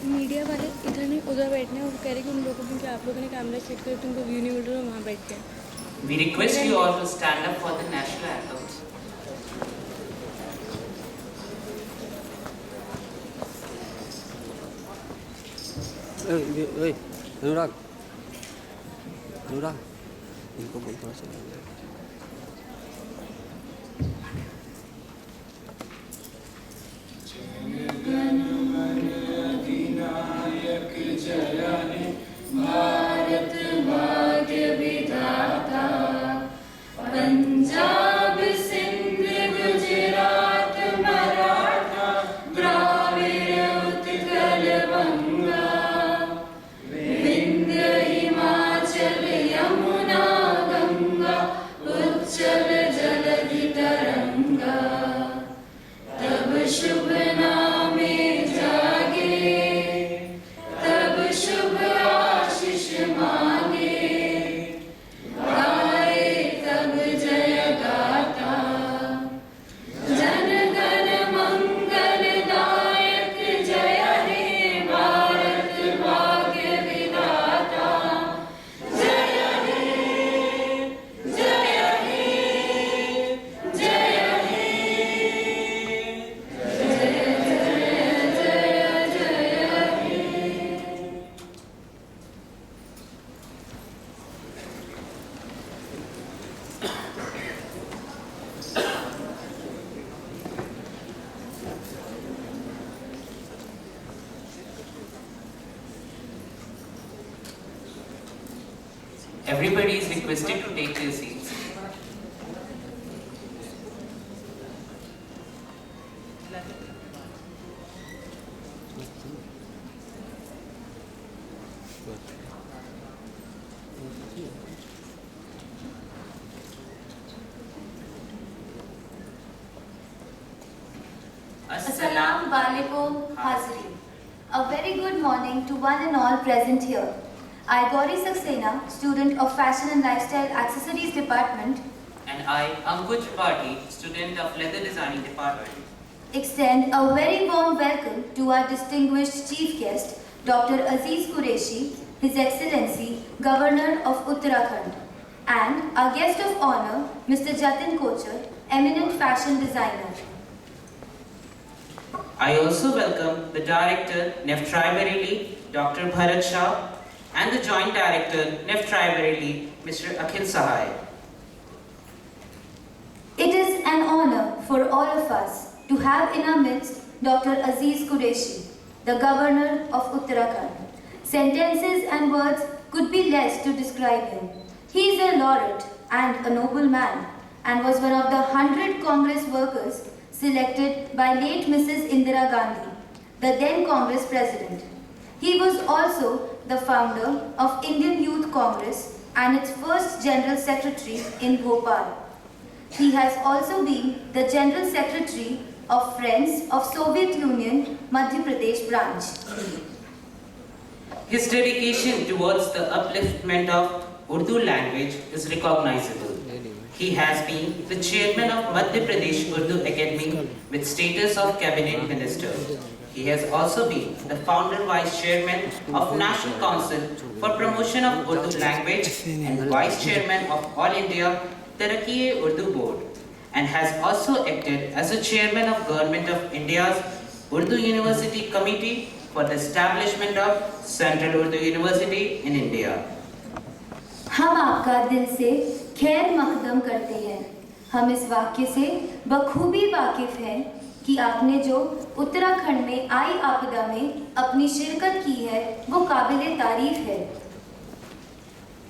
Media वाले इधर नहीं उधर बैठने और कह रहे कि उन लोगों को, क्योंकि आप लोगों ने कैमरा सेट कर तुमको व्यू नहीं मिल रहा, वहाँ बैठ गए। We request you all to stand up for the national anthem. अनुराग अनुराग इनको बोल थोड़ा सा। भारत भाग्य विधाता, पंजाब सिंध गुजरात मराठा द्राविड़ उत्कल बंगा, विंध्य हिमाचल यमुना गंगा उच्चल जलधि तरंगा, तब शुभ नामे जागे, तब शुभ आशीष मांगे, गाए तब जय गाता, जन गण मंगल दायक जय हे भारत भाग्य विधाता, जय हे जय हे जय हे Everybody is requested to take their seats. Assalamu alaikum Hazri. A very good morning to one and all present here. I, Gauri Saxena, student of Fashion and Lifestyle Accessories Department, And I, Ankush Tripathi, student of Leather Designing Department, extend a very warm welcome to our distinguished chief guest, Dr. Aziz Qureshi, His Excellency, Governor of Uttarakhand, and our guest of honor, Mr. Jatin Kochar, eminent fashion designer. I also welcome the Director, NEF Tri-Bareilly, Dr. Bharat Shah, and the Joint Director, NEF Tri-Bareilly, Mr. Akhil Sahai. It is an honor for all of us to have in our midst Dr. Aziz Qureshi, the Governor of Uttarakhand. Sentences and words could be less to describe him. He is a laureate and a noble man, and was one of the 100 Congress workers selected by late Mrs. Indira Gandhi, the then Congress President. He was also the founder of Indian Youth Congress and its first General Secretary in Bhopal. He has also been the General Secretary of Friends of Soviet Union Madhya Pradesh branch. His dedication towards the upliftment of Urdu language is recognizable. He has been the chairman of Madhya Pradesh Urdu Academy with status of cabinet minister. He has also been the founder vice chairman of National Council for Promotion of Urdu Language and vice chairman of All India Taraqi-e-Urdu Board, and has also acted as a chairman of Government of India's Urdu University Committee for the establishment of Central Urdu University in India. हम आपका दिल से खैर मकदम करते हैं। हम इस वाक्य से बखूबी वाकिफ हैं कि आपने जो उत्तराखंड में आई आपदा में अपनी शिरकत की है वो काबिले तारीफ है।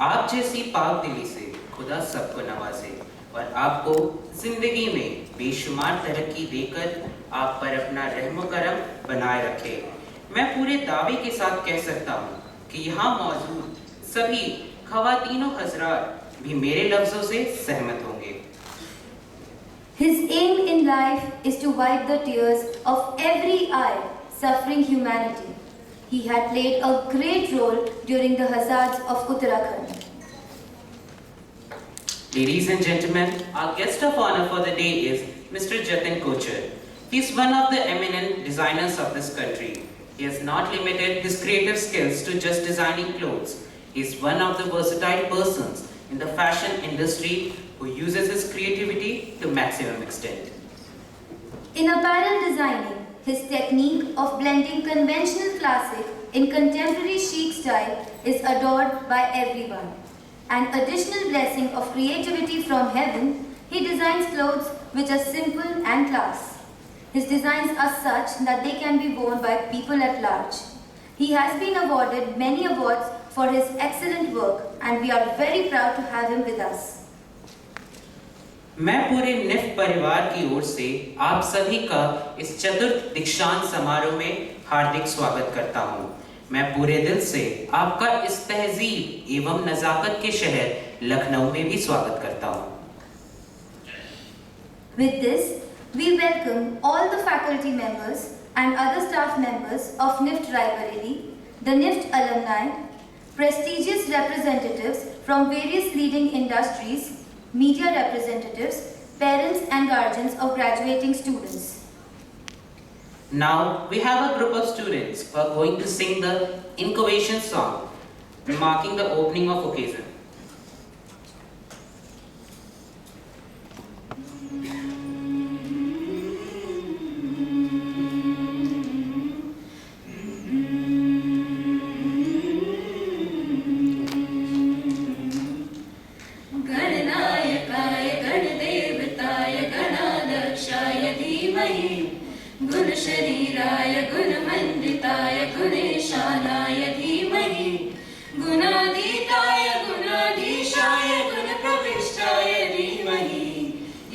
आप जैसी पाक दिली से खुदा सबको नवाजे और आपको जिंदगी में बेशुमार तरक्की देकर आप पर अपना रहम करम बनाए रखे। मैं पूरे दावे के साथ कह सकता हूँ कि यहाँ मौजूद सभी खवातीनो हजरात भी मेरे लफ्जों से सहमत होंगे। His aim in life is to wipe the tears of every eye suffering humanity. He had played a great role during the Hazads of Uttarakhand. Ladies and gentlemen, our guest of honor for the day is Mr. Jatin Kochar. He is one of the eminent designers of this country. He has not limited his creative skills to just designing clothes. He is one of the versatile persons in the fashion industry who uses his creativity to maximum extent. In apparel designing, his technique of blending conventional classic in contemporary chic style is adored by everyone. An additional blessing of creativity from heaven, he designs clothes which are simple and class. His designs are such that they can be worn by people at large. He has been awarded many awards for his excellent work and we are very proud to have him with us. मैं पूरे NIFT परिवार की ओर से आप सभी का इस चतुर्थ दीक्षांत समारोह में हार्दिक स्वागत करता हूं। मैं पूरे दिल से आपका इस तहजीब एवं नजाकत के शहर लखनऊ में भी स्वागत करता हूं। With this, we welcome all the faculty members and other staff members of NIFT Raebareli, the NIFT alumni, prestigious representatives from various leading industries, media representatives, parents and guardians of graduating students. Now we have a group of students who are going to sing the incubation song, marking the opening of occasion. गणनायकाय गणदेवताय गणाध्यक्षाय धीमहि गुणशरीराय गुणमण्डिताय गुणेशानाय धीमहि गुणातीताय गुणाधीशाय गुणप्रविष्टाय धीमहि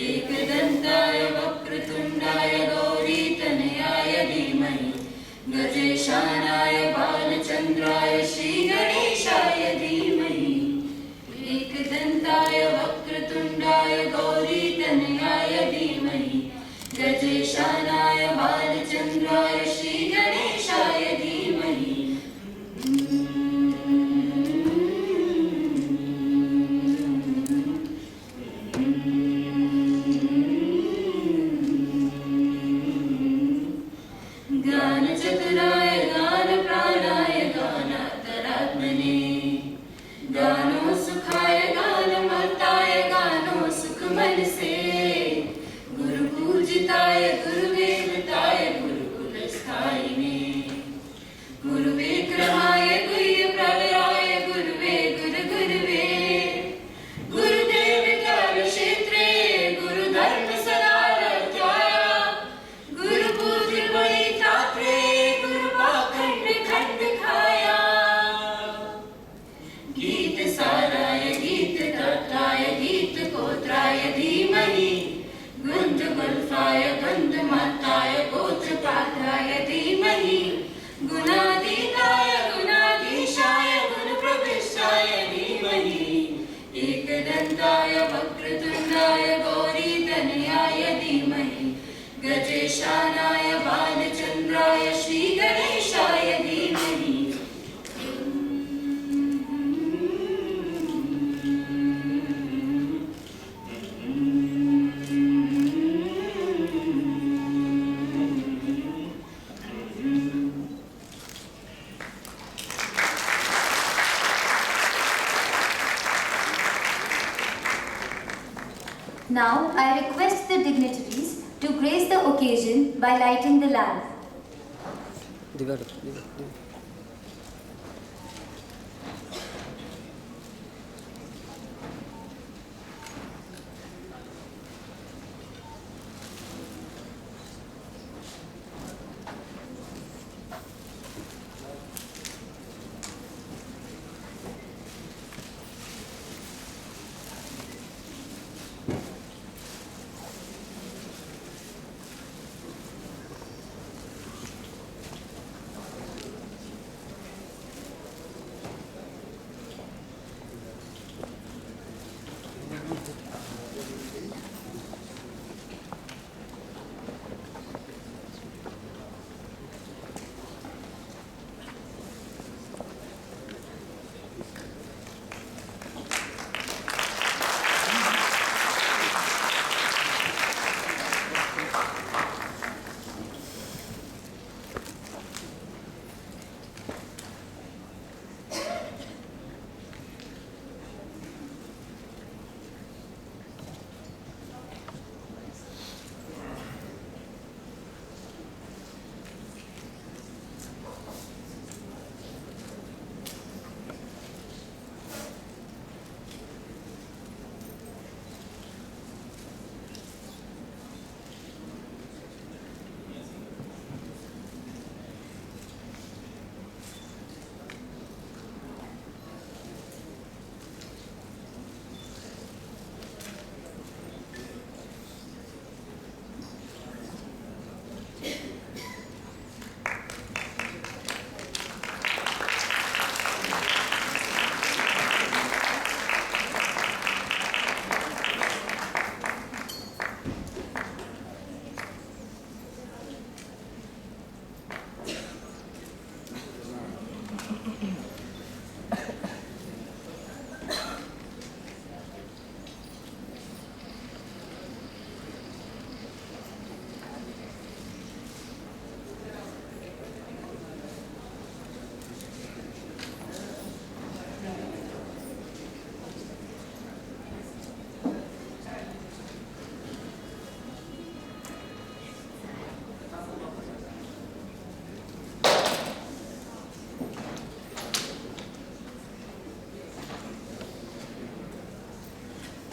एकदन्ताय वक्रतुण्डाय गौरीतनयाय धीमहि गजेशानाय बालचन्द्राय श्रीगणेशाय धीमहि एकदन्ताय वक्रतुण्डाय गौरीतनयाय धीमहि गजेशानाय बालचन्द्राय श्रीगणेशाय धीमहि गानचतुराय गानप्राणाय गानान्तरात्मने गानो सुखाय गानमर्ताय गानो सुखमनसे गुरुपूजिताय गुरुदेवताय गुरुकुलस्थायिने गुरुविग्रहाय गुह्यप्रवराय गुरुवे गुरुगुरुवे गुरुदेवकालक्षेत्रे गुरुधर्मसदाराध्याय गुरुपूज्यपरित्रात्रे गुरुपाखण्डखण्डकाय गीतसाराय गीतकर्ताय गीतकोत्राय धीमहि गुंजगुल्फाय गुंजमत्ताय गोत्रपाठाय धीमहि गुणातीताय गुणाधीशाय गुणप्रविष्टाय धीमहि एकदन्ताय वक्रतुण्डाय गौरीतनयाय धीमहि गजेशानाय बालचन्द्राय श्रीगणेशाय धीमहि Now I request the dignitaries to grace the occasion by lighting the lamp.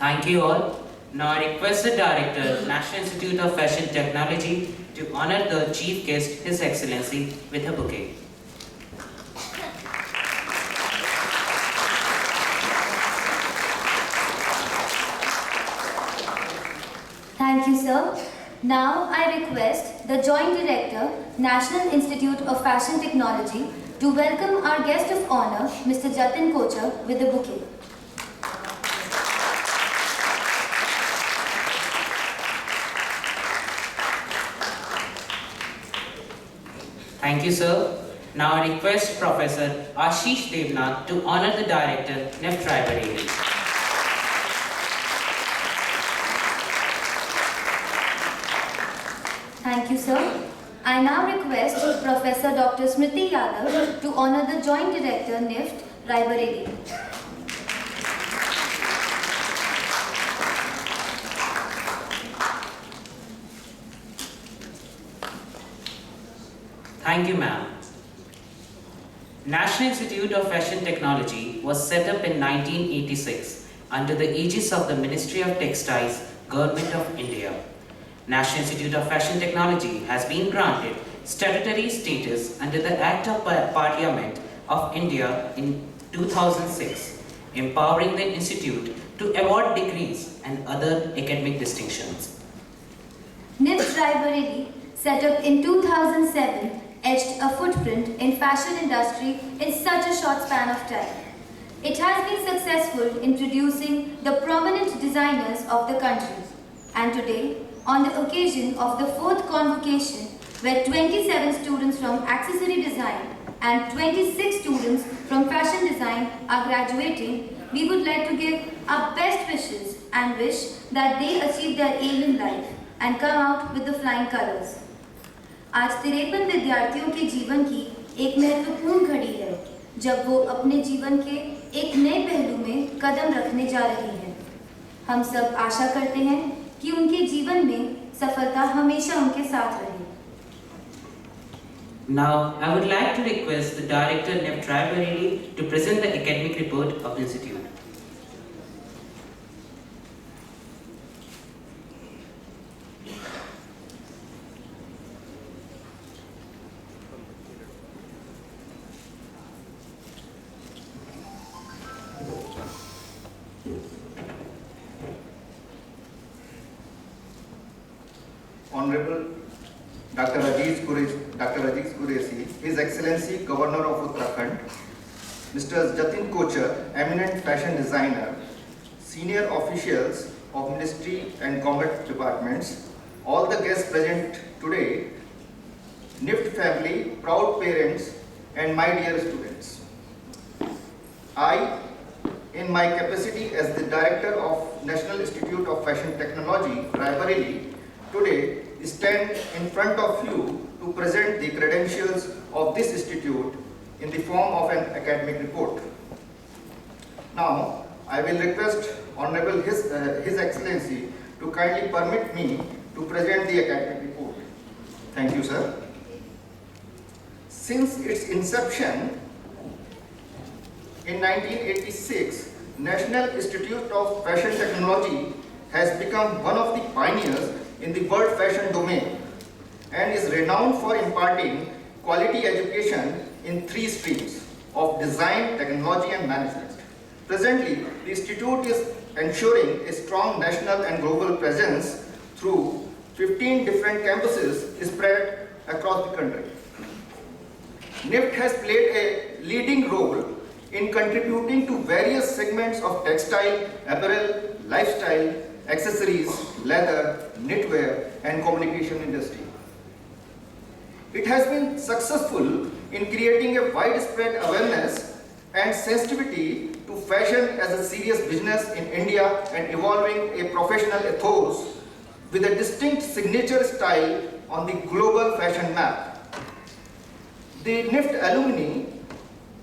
Thank you all. Now I request the Director, National Institute of Fashion Technology, to honor the Chief Guest, His Excellency, with a bouquet. Thank you, sir. Now I request the Joint Director, National Institute of Fashion Technology, to welcome our guest of honor, Mr. Jatin Kochar, with the bouquet. Thank you, sir. Now I request Professor Ashish Devnath to honor the Director, NIFT Raebareli. Thank you, sir. I now request Professor Dr. Smriti Yadav to honor the Joint Director, NIFT, Raebareli. Thank you, ma'am. National Institute of Fashion Technology was set up in 1986 under the aegis of the Ministry of Textiles, Government of India. National Institute of Fashion Technology has been granted statutory status under the Act of Parliament of India in 2006, empowering the institute to award degrees and other academic distinctions. NIFT Raebareli, set up in 2007, etched a footprint in fashion industry in such a short span of time. It has been successful in producing the prominent designers of the country. And today, on the occasion of the 4th convocation, where 27 students from accessory design and 26 students from fashion design are graduating, we would like to give our best wishes and wish that they achieve their aim in life and come out with the flying colors. आज 53 विद्यार्थियों के जीवन की एक महत्वपूर्ण घड़ी है जब वो अपने जीवन के एक नए पहलू में कदम रखने जा रही हैं। हम सब आशा करते हैं कि उनके जीवन में सफलता हमेशा उनके साथ रहे। Now, I would like to request the Director, NIFT Raebareli, to present the academic report of the institute. Honorable Dr. Aziz Qureshi, His Excellency Governor of Uttarakhand, Mr. Jatin Kochar, eminent fashion designer, senior officials of Ministry and Government departments, all the guests present today, NIFT family, proud parents, and my dear students. I, in my capacity as the Director of National Institute of Fashion Technology, Raebareli, today stand in front of you to present the credentials of this institute in the form of an academic report. Now, I will request Honorable His Excellency to kindly permit me to present the academic report. Thank you, sir. Since its inception in 1986, National Institute of Fashion Technology has become one of the pioneers in the world fashion domain and is renowned for imparting quality education in 3 streams of design, technology and management. Presently, the institute is ensuring a strong national and global presence through 15 different campuses spread across the country. NIFT has played a leading role in contributing to various segments of textile, apparel, lifestyle, accessories, leather, knitwear, and communication industry. It has been successful in creating a widespread awareness and sensitivity to fashion as a serious business in India and evolving a professional ethos with a distinct signature style on the global fashion map. The NIFT alumni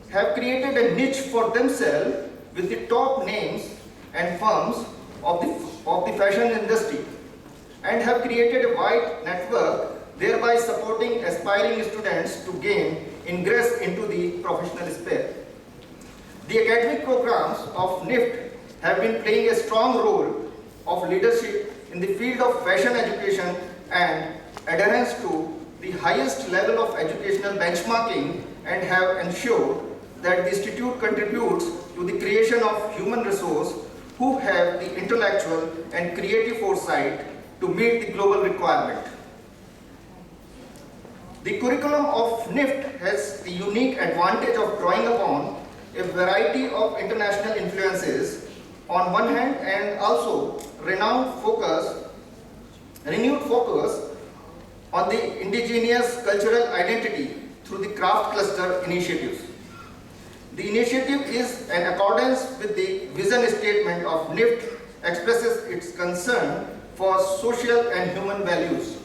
have created a niche for themselves with the top names and firms of the fashion industry and have created a wide network, thereby supporting aspiring students to gain ingress into the professional sphere. The academic programs of NIFT have been playing a strong role of leadership in the field of fashion education and adherence to the highest level of educational benchmarking, and have ensured that the institute contributes to the creation of human resource who have the intellectual and creative foresight to meet the global requirement. The curriculum of NIFT has the unique advantage of drawing upon a variety of international influences on one hand, and also renewed focus on the indigenous cultural identity through the craft cluster initiatives. The initiative is in accordance with the vision statement of NIFT, expresses its concern for social and human values.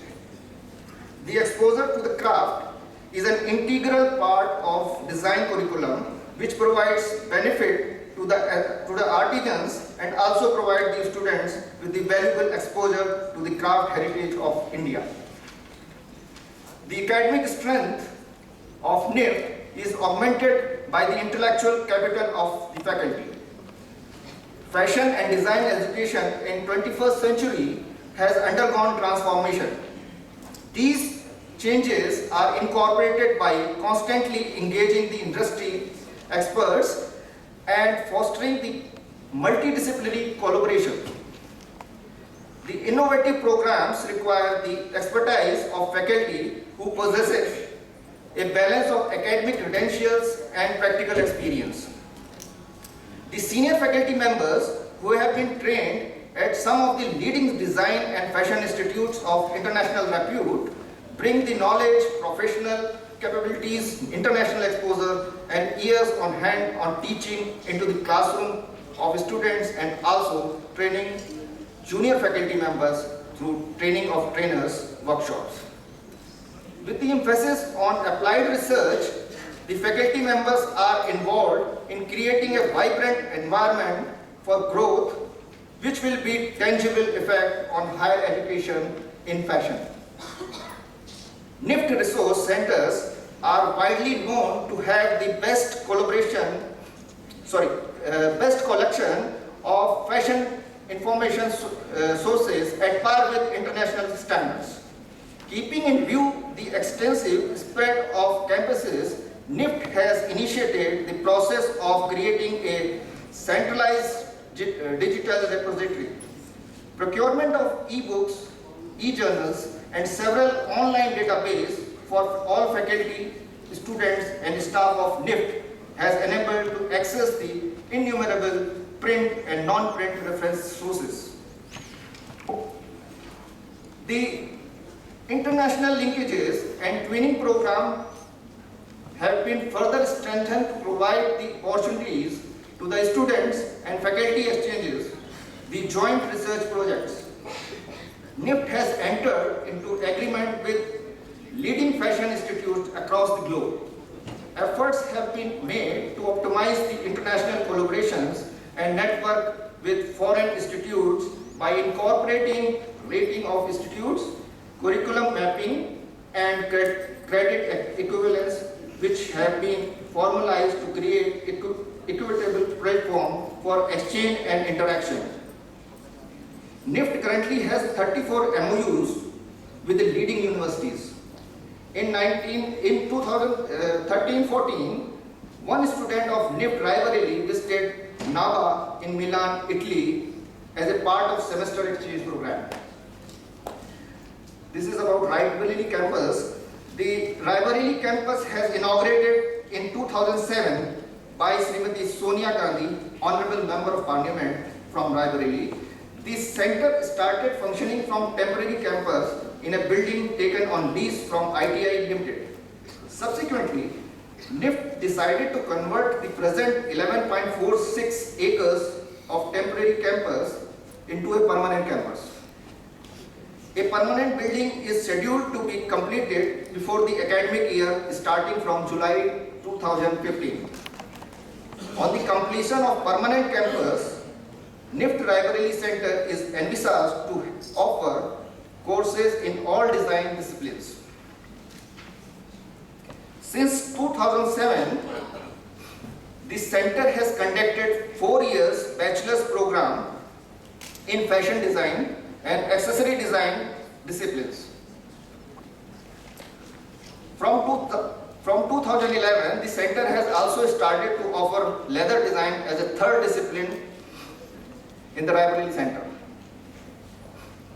The exposure to the craft is an integral part of design curriculum, which provides benefit to the artisans and also provide the students with the valuable exposure to the craft heritage of India. The academic strength of NIFT is augmented by the intellectual capital of the faculty. Fashion and design education in 21st century has undergone transformation. These changes are incorporated by constantly engaging the industry experts and fostering the multidisciplinary collaboration. The innovative programs require the expertise of faculty who possesses a balance of academic credentials and practical experience. The senior faculty members who have been trained at some of the leading design and fashion institutes of international repute bring the knowledge, professional capabilities, international exposure, and years on hand on teaching into the classroom of students, and also training junior faculty members through training of trainers workshops. With the emphasis on applied research, the faculty members are involved in creating a vibrant environment for growth, which will be tangible effect on higher education in fashion. NIFT resource centers are widely known to have the best collection of fashion information sources at par with international standards. Keeping in view the extensive spread of campuses, NIFT has initiated the process of creating a centralized digital repository. Procurement of e-books, e-journals, and several online databases for all faculty, students, and staff of NIFT has enabled to access the innumerable print and non-print reference sources. The international linkages and twinning program have been further strengthened to provide the opportunities to the students and faculty exchanges, the joint research projects. NIFT has entered into agreement with leading fashion institutes across the globe. Efforts have been made to optimize the international collaborations and network with foreign institutes by incorporating rating of institutes, curriculum mapping, and credit equivalence, which have been formalized to create equitable platform for exchange and interaction. NIFT currently has 34 MOUs with the leading universities. In 2013-14, one student of NIFT Rivalry visited NABA in Milan, Italy as a part of semester exchange program. This is about Rivalry campus. The Rivalry campus has inaugurated in 2007 by Srimati Sonia Gandhi, Honorable Member of Parliament from Rivalry. This center started functioning from temporary campus in a building taken on lease from ITI Limited. Subsequently, NIFT decided to convert the present 11.46 acres of temporary campus into a permanent campus. A permanent building is scheduled to be completed before the academic year starting from July 2015. On the completion of permanent campus, NIFT Rivalry Center is envisaged to offer courses in all design disciplines. Since 2007, the center has conducted 4 years bachelor's program in fashion design and accessory design disciplines. From 2011, the center has also started to offer leather design as a third discipline in the Raebareli Center.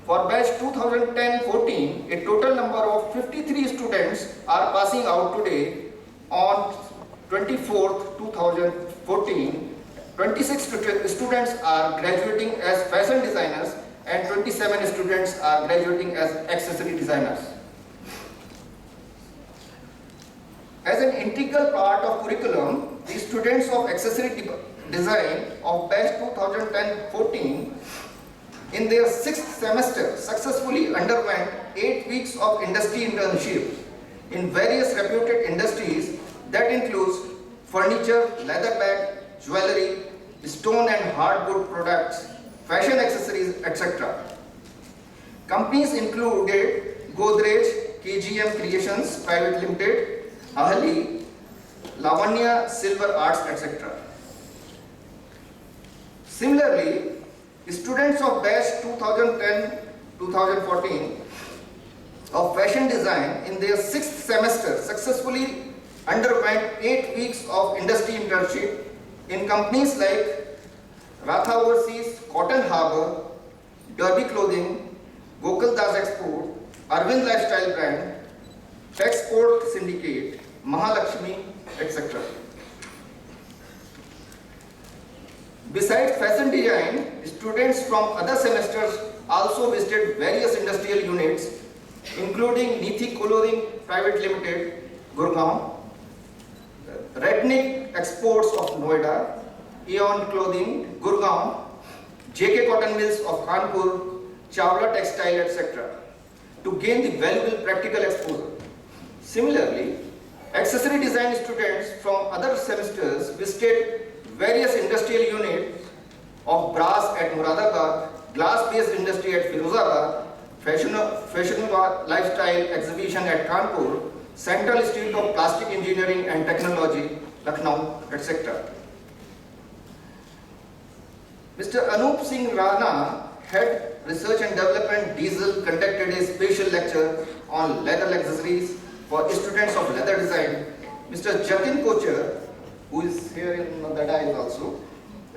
For batch 2010-14, a total number of 53 students are passing out today. On 24th, 2014, 26 students are graduating as fashion designers and 27 students are graduating as accessory designers. As an integral part of curriculum, the students of accessory design of batch 2010-14 in their 6th semester successfully underwent 8 weeks of industry internship in various reputed industries that includes furniture, leather bag, jewelry, stone and hardwood products, fashion accessories, etc. Companies included Godrej, KGM Creations Private Limited, Ahali, Lavanya Silver Arts, etc. Similarly, students of batch 2010-2014 of fashion design in their 6th semester successfully underwent 8 weeks of industry internship in companies like Ratha Overseas, Cotton Harbour, Derby Clothing, Gokul Das Export, Arvind Lifestyle Brand, Texport Syndicate, Mahalakshmi, etc. Besides fashion design, students from other semesters also visited various industrial units including Nithi Clothing Private Limited, Gurgaon, Rednick Exports of Noida, Aeon Clothing, Gurgaon, JK Cotton Mills of Kanpur, Chawla Textile, etc. to gain the valuable practical exposure. Similarly, accessory design students from other semesters visited various industrial units of brass at Muradabad, glass-based industry at Firozabad, fashion lifestyle exhibition at Kanpur, Central Institute of Plastic Engineering and Technology, Lucknow, etc. Mr. Anup Singh Rana, Head Research and Development Diesel, conducted a special lecture on leather accessories for students of leather design. Mr. Jatin Kochar, who is here in the dais also,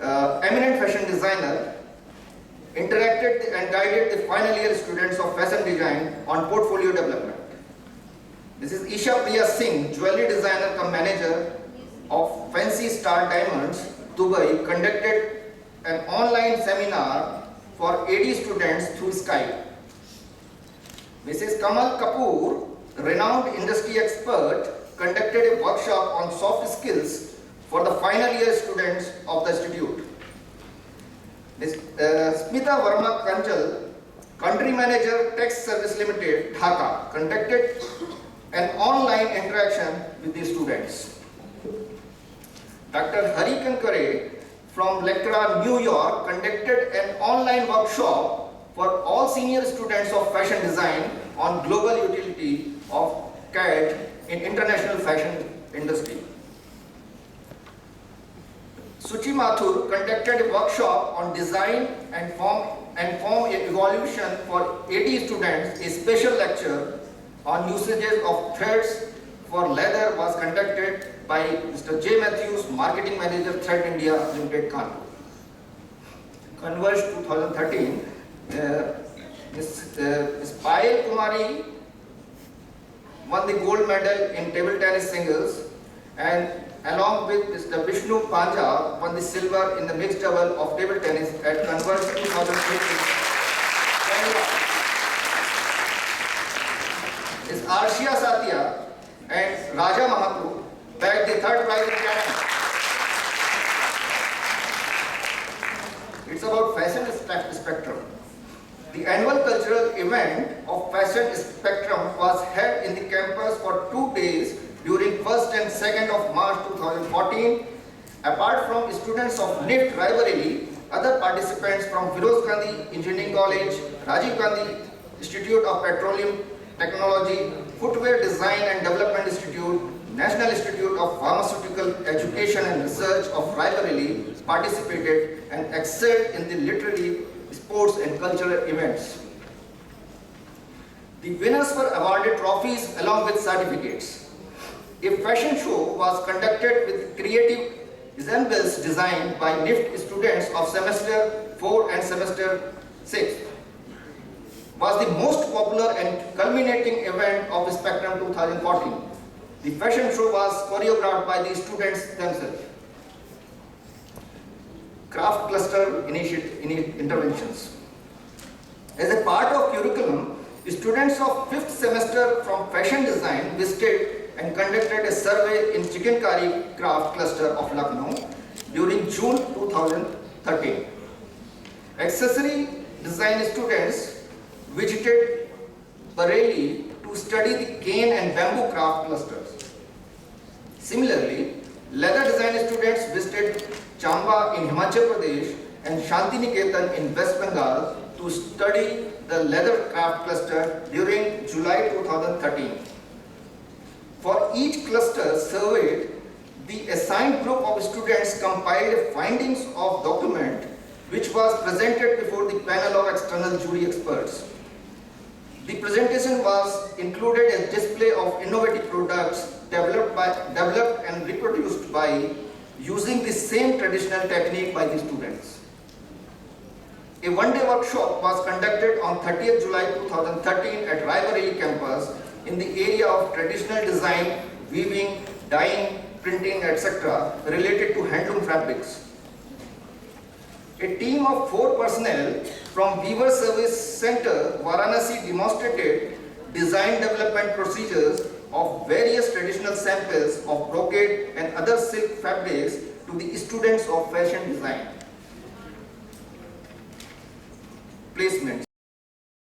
eminent fashion designer, interacted and guided the final year students of fashion design on portfolio development. This is Isha Priya Singh, jewelry designer cum manager of Fancy Star Diamonds, Dubai, conducted an online seminar for 80 students through Skype. Mrs. Kamal Kapoor, renowned industry expert, conducted a workshop on soft skills for the final year students of the institute. Smita Verma Kanchal, country manager, Tax Service Limited, Dhaka, conducted an online interaction with the students. Dr. Hari Kankare from Lectra, New York, conducted an online workshop for all senior students of fashion design on global utility of CAD in international fashion industry. Suchi Mathur conducted a workshop on design and form evolution for 80 students. A special lecture on usages of threads for leather was conducted by Mr. J. Matthews, Marketing Manager, Thread India Limited, Kanpur. Converge 2013, Ms. Payal Kumari won the gold medal in table tennis singles, and along with Mr. Vishnu Panja won the silver in the mixed double of table tennis at Converge 2018. Ms. Arshia Satya and Raja Mahapu bagged the third prize in Canada. It's about Fashion Spectrum. The annual cultural event of Fashion Spectrum was held in the campus for 2 days during 1st and 2nd of March 2014. Apart from students of NIFT Raebareli, other participants from Firoz Gandhi Engineering College, Rajiv Gandhi Institute of Petroleum Technology, Footwear Design and Development Institute, National Institute of Pharmaceutical Education and Research of Raebareli participated and excelled in the literary, sports and cultural events. The winners were awarded trophies along with certificates. A fashion show was conducted with creative ensembles designed by NIFT students of semester 4 and semester 6. Was the most popular and culminating event of Spectrum 2014. The fashion show was choreographed by the students themselves. Craft cluster interventions. As a part of curriculum, students of 5th semester from fashion design visited and conducted a survey in Chikankari craft cluster of Lucknow during June 2013. Accessory design students visited Bareilly to study the cane and bamboo craft clusters. Similarly, leather design students visited Chamba in Himachal Pradesh and Shantiniketan in West Bengal to study the leather craft cluster during July 2013. For each cluster surveyed, the assigned group of students compiled findings of document which was presented before the panel of external jury experts. The presentation was included as display of innovative products developed and reproduced by using the same traditional technique by the students. A one-day workshop was conducted on 30th July 2013 at Raebareli campus in the area of traditional design, weaving, dyeing, printing, etc. related to handloom fabrics. A team of 4 personnel from Weaver Service Center, Varanasi demonstrated design development procedures of various traditional samples of brocade and other silk fabrics to the students of fashion design. Placements.